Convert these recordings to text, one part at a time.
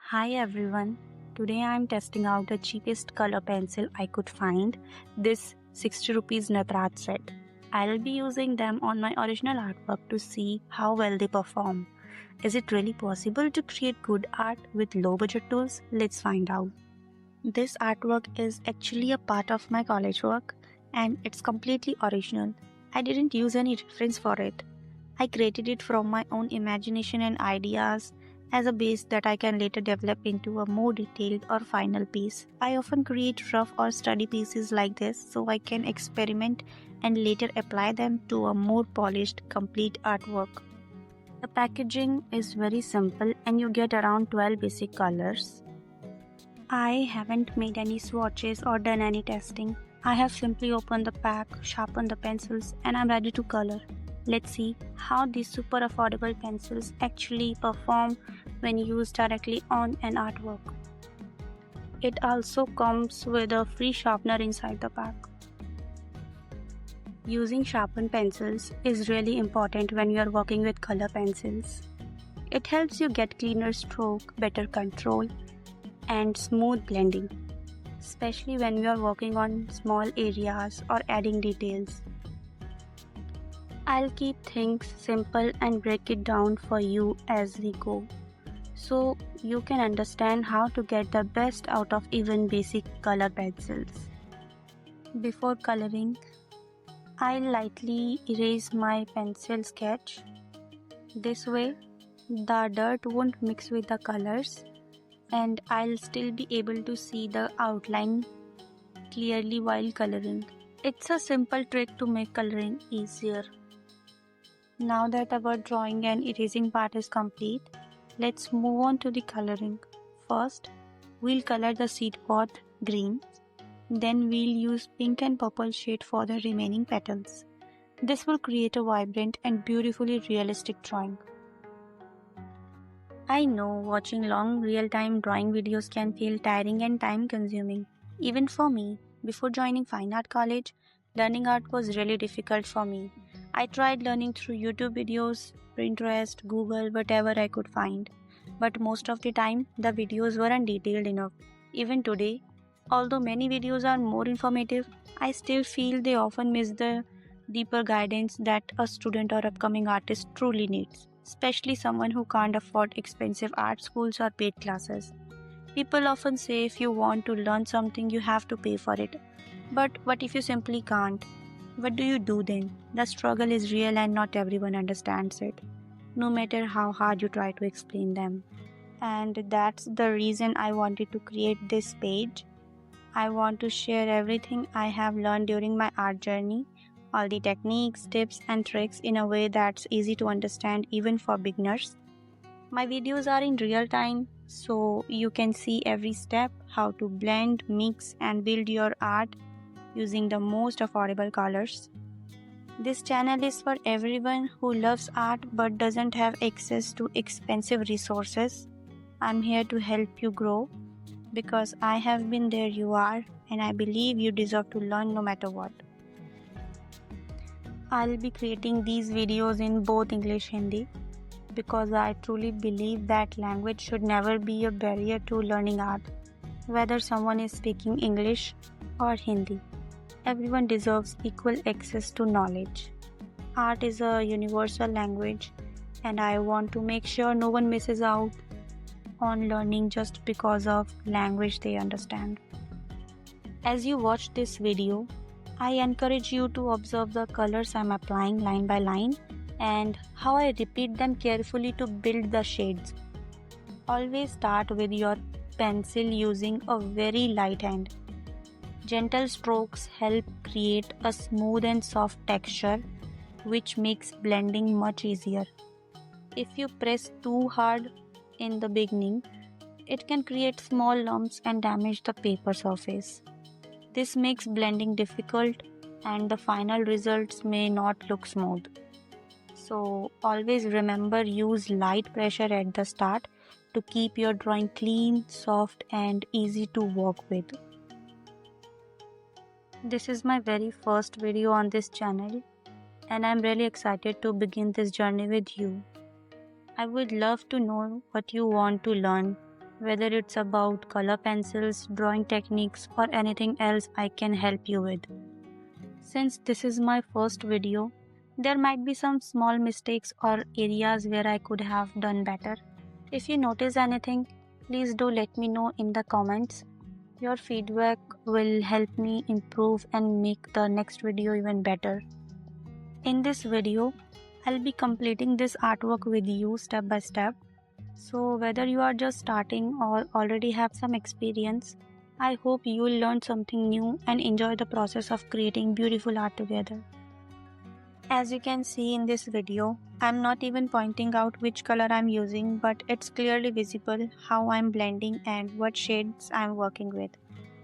Hi everyone. Today I am testing out the cheapest color pencil I could find, this 60 rupees Natraj set. I'll be using them on my original artwork to see how well they perform. Is it really possible to create good art with low budget tools? Let's find out. This artwork is actually a part of my college work and it's completely original. I didn't use any reference for it. I created it from my own imagination and ideas as a base that I can later develop into a more detailed or final piece. I often create rough or study pieces like this so I can experiment and later apply them to a more polished, complete artwork. The packaging is very simple and you get around 12 basic colors. I haven't made any swatches or done any testing. I have simply opened the pack, sharpened the pencils, and I'm ready to color. Let's see how these super affordable pencils actually perform when used directly on an artwork. It also comes with a free sharpener inside the pack. Using sharpened pencils is really important when you are working with color pencils. It helps you get cleaner stroke, better control, and smooth blending, especially when you are working on small areas or adding details. I'll keep things simple and break it down for you as we go, so you can understand how to get the best out of even basic color pencils. Before coloring, I'll lightly erase my pencil sketch. This way, the dirt won't mix with the colors and I'll still be able to see the outline clearly while coloring. It's a simple trick to make coloring easier. Now that our drawing and erasing part is complete, let's move on to the coloring. First, we'll color the seed pod green. Then we'll use pink and purple shade for the remaining petals. This will create a vibrant and beautifully realistic drawing. I know watching long real-time drawing videos can feel tiring and time-consuming. Even for me, before joining Fine Art College, learning art was really difficult for me. I tried learning through YouTube videos, Pinterest, Google, whatever I could find. But most of the time, the videos weren't detailed enough. Even today, although many videos are more informative, I still feel they often miss the deeper guidance that a student or upcoming artist truly needs, especially someone who can't afford expensive art schools or paid classes. People often say if you want to learn something, you have to pay for it. But what if you simply can't? What do you do then? The struggle is real and not everyone understands it, no matter how hard you try to explain them. And that's the reason I wanted to create this page. I want to share everything I have learned during my art journey, all the techniques, tips, and tricks in a way that's easy to understand even for beginners. My videos are in real time, so you can see every step, how to blend, mix, and build your art using the most affordable colors. This channel is for everyone who loves art but doesn't have access to expensive resources. I'm here to help you grow because I have been there you are, and I believe you deserve to learn no matter what. I'll be creating these videos in both English and Hindi because I truly believe that language should never be a barrier to learning art, whether someone is speaking English or Hindi. Everyone deserves equal access to knowledge. Art is a universal language, and I want to make sure no one misses out on learning just because of language they understand. As you watch this video, I encourage you to observe the colors I'm applying line by line and how I repeat them carefully to build the shades. Always start with your pencil using a very light hand. Gentle strokes help create a smooth and soft texture, which makes blending much easier. If you press too hard in the beginning, it can create small lumps and damage the paper surface. This makes blending difficult and the final results may not look smooth. So always remember, use light pressure at the start to keep your drawing clean, soft, and easy to work with. This is my very first video on this channel and I'm really excited to begin this journey with you. I would love to know what you want to learn Whether it's about color pencils, drawing techniques, or anything else I can help you with. Since this is my first video, there might be some small mistakes or areas where I could have done better. If you notice anything, please do let me know in the comments. Your feedback will help me improve and make the next video even better. In this video, I'll be completing this artwork with you step by step. So whether you are just starting or already have some experience, I hope you will learn something new and enjoy the process of creating beautiful art together. As you can see in this video, I'm not even pointing out which color I'm using, but it's clearly visible how I'm blending and what shades I'm working with.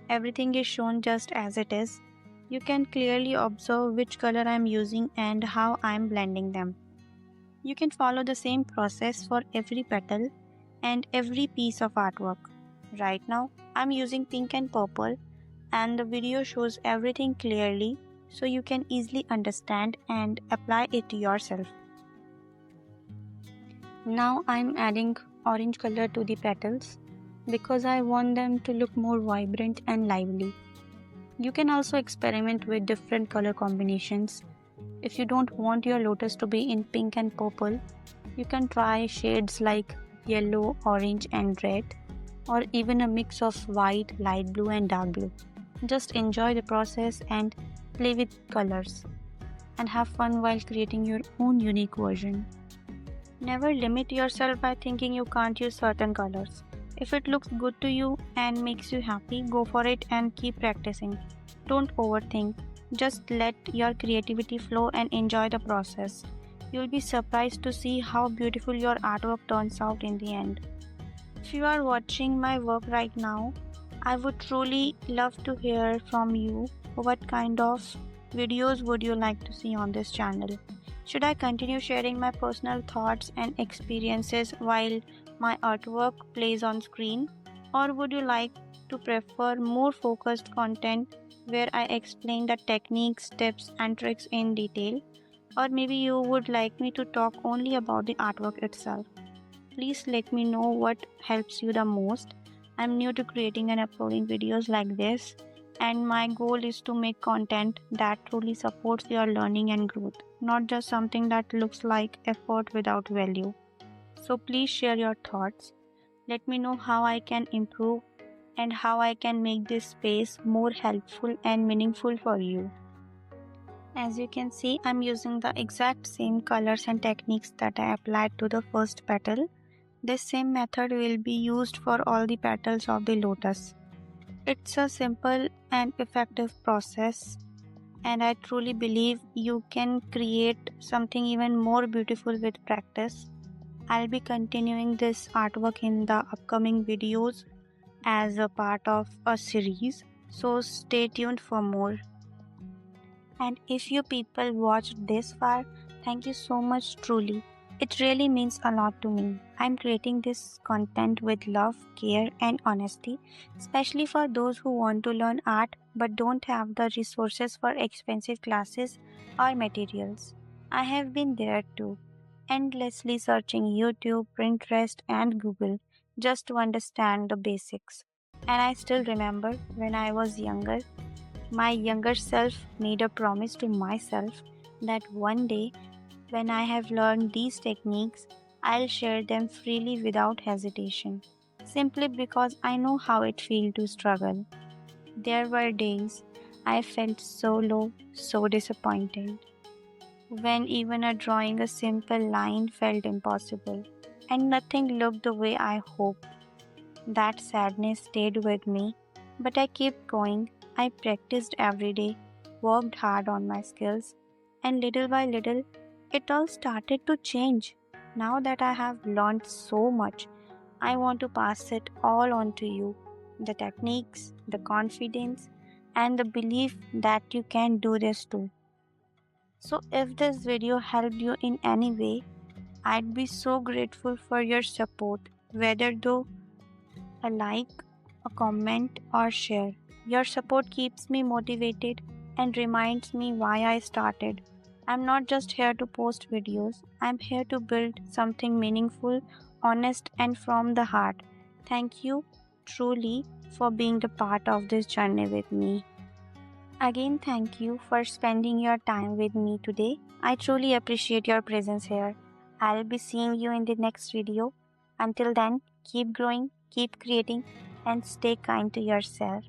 Everything is shown just as it is. You can clearly observe which color I'm using and how I'm blending them. You can follow the same process for every petal and every piece of artwork. Right now, I'm using pink and purple, and the video shows everything clearly so you can easily understand and apply it yourself. Now I'm adding orange color to the petals because I want them to look more vibrant and lively. You can also experiment with different color combinations. If you don't want your lotus to be in pink and purple, you can try shades like yellow, orange and red, or even a mix of white, light blue and dark blue. Just enjoy the process and play with colors and have fun while creating your own unique version. Never limit yourself by thinking you can't use certain colors. If it looks good to you and makes you happy, go for it and keep practicing. Don't overthink. Just let your creativity flow and enjoy the process. You'll be surprised to see how beautiful your artwork turns out in the end. If you are watching my work right now, I would truly love to hear from you. What kind of videos would you like to see on this channel? Should I continue sharing my personal thoughts and experiences while my artwork plays on screen? Or would you like to prefer more focused content where I explain the techniques, tips and tricks in detail? Or maybe you would like me to talk only about the artwork itself? Please let me know what helps you the most. I'm new to creating and uploading videos like this, and my goal is to make content that truly supports your learning and growth, not just something that looks like effort without value. So please share your thoughts. Let me know how I can improve and how I can make this space more helpful and meaningful for you. As you can see, I'm using the exact same colors and techniques that I applied to the first petal. This same method will be used for all the petals of the lotus. It's a simple and effective process, and I truly believe you can create something even more beautiful with practice. I'll be continuing this artwork in the upcoming videos as a part of a series, so stay tuned for more. And if you people watched this far, thank you so much truly. It really means a lot to me. I'm creating this content with love, care and honesty, especially for those who want to learn art but don't have the resources for expensive classes or materials. I have been there too, endlessly searching YouTube, Pinterest and Google just to understand the basics. And I still remember when I was younger, my younger self made a promise to myself that one day when I have learned these techniques, I'll share them freely without hesitation, simply because I know how it feels to struggle. There were days I felt so low, so disappointed, when even a drawing a simple line felt impossible, and nothing looked the way I hoped. That sadness stayed with me, but I kept going. I practiced every day, worked hard on my skills, and little by little, it all started to change. Now that I have learned so much, I want to pass it all on to you. The techniques, the confidence, and the belief that you can do this too. So if this video helped you in any way, I'd be so grateful for your support, whether though a like, a comment, or share. Your support keeps me motivated and reminds me why I started. I'm not just here to post videos, I'm here to build something meaningful, honest, and from the heart. Thank you truly for being a part of this journey with me. Again, thank you for spending your time with me today. I truly appreciate your presence here. I'll be seeing you in the next video. Until then, keep growing, keep creating, and stay kind to yourself.